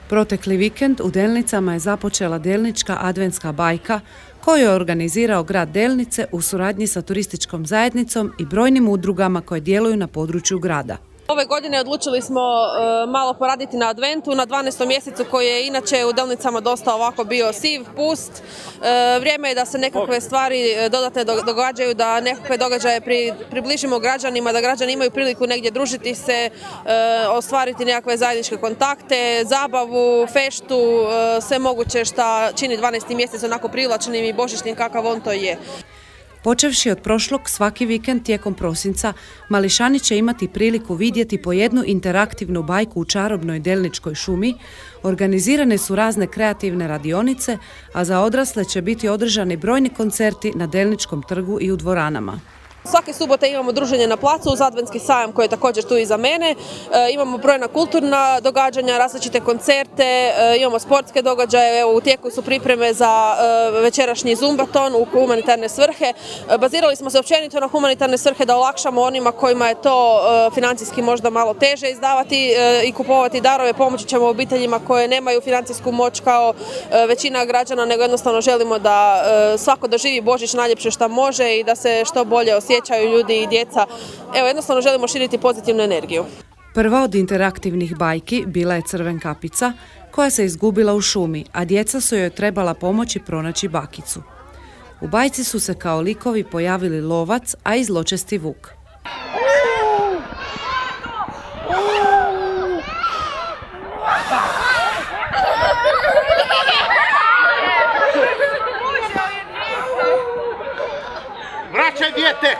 Protekli vikend u Delnicama je započela Delnička adventska bajka koju je organizirao grad Delnice u suradnji sa turističkom zajednicom i brojnim udrugama koje djeluju na području grada. Ove godine odlučili smo malo poraditi na adventu, na 12. mjesecu koji je inače u Delnicama dosta ovako bio siv, pust. Vrijeme je da se nekakve stvari dodatne događaju, da nekakve događaje približimo građanima, da građani imaju priliku negdje družiti se, ostvariti nekakve zajedničke kontakte, zabavu, feštu, sve moguće što čini 12. mjesec onako privlačnim i božićnim kakav on to je. Počevši od prošlog, svaki vikend tijekom prosinca, mališani će imati priliku vidjeti po jednu interaktivnu bajku u čarobnoj Delničkoj šumi, organizirane su razne kreativne radionice, a za odrasle će biti održani brojni koncerti na Delničkom trgu i u dvoranama. Svake subote imamo druženje na placu uz Adventski sajam koji je također tu iza mene. Imamo brojna kulturna događanja, različite koncerte, imamo sportske događaje. Evo, u tijeku su pripreme za večerašnji zumbaton u humanitarne svrhe. Bazirali smo se općenito na humanitarne svrhe da olakšamo onima kojima je to financijski možda malo teže izdavati i kupovati darove. Pomoći ćemo obiteljima koje nemaju financijsku moć kao većina građana, nego jednostavno želimo da svako doživi Božić najljepše što može i da se što bolje osjećaju ljudi i djeca. Evo, jednostavno želimo širiti pozitivnu energiju. Prva od interaktivnih bajki bila je Crvenkapica, koja se izgubila u šumi, a djeca su joj trebala pomoći pronaći bakicu. U bajci su se kao likovi pojavili lovac, a i zločesti vuk. Vraćaj dijete!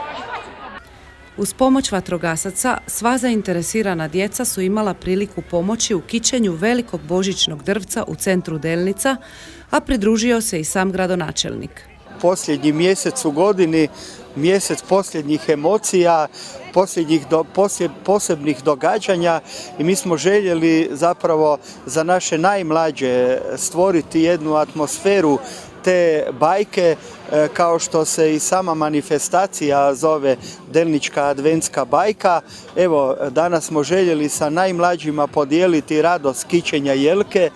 Uz pomoć vatrogasaca, sva zainteresirana djeca su imala priliku pomoći u kićenju velikog božićnog drvca u centru Delnica, a pridružio se i sam gradonačelnik. Posljednji mjesec u godini, mjesec posljednjih emocija, posebnih događanja i mi smo željeli zapravo za naše najmlađe stvoriti jednu atmosferu te bajke, kao što se i sama manifestacija zove Delnička adventska bajka. Evo, danas smo željeli sa najmlađima podijeliti radost kićenja jelke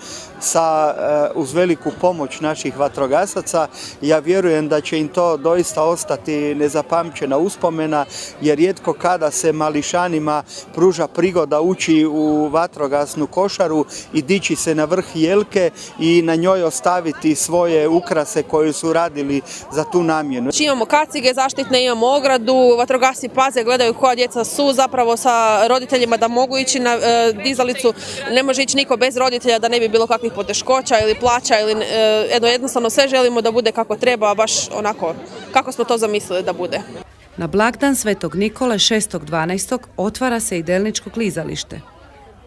uz veliku pomoć naših vatrogasaca. Ja vjerujem da će im to doista ostati nezapamćena uspomena, jer rijetko kada se mališanima pruža prigoda ući u vatrogasnu košaru i dići se na vrh jelke i na njoj ostaviti svoje ukrase koje su radili za tu namjenu. Imamo kacige zaštitne, imamo ogradu, vatrogasci paze, gledaju koja djeca su zapravo sa roditeljima da mogu ići na dizalicu. Ne može ići niko bez roditelja da ne bi bilo kakvih poteškoća ili plaća ili jednostavno sve želimo da bude kako treba, baš onako kako smo to zamislili da bude. Na blagdan Svetog Nikole 6.12. otvara se i Delničko klizalište.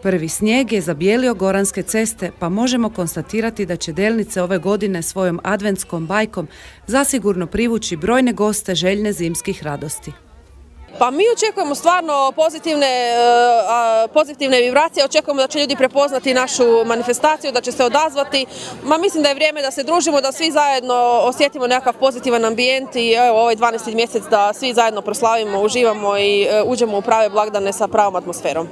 Prvi snijeg je zabijelio goranske ceste, pa možemo konstatirati da će Delnice ove godine svojom adventskom bajkom zasigurno privući brojne goste željne zimskih radosti. Pa mi očekujemo stvarno pozitivne vibracije, očekujemo da će ljudi prepoznati našu manifestaciju, da će se odazvati. Mislim da je vrijeme da se družimo, da svi zajedno osjetimo nekakav pozitivan ambijent i evo, ovaj 12. mjesec da svi zajedno proslavimo, uživamo i uđemo u prave blagdane sa pravom atmosferom.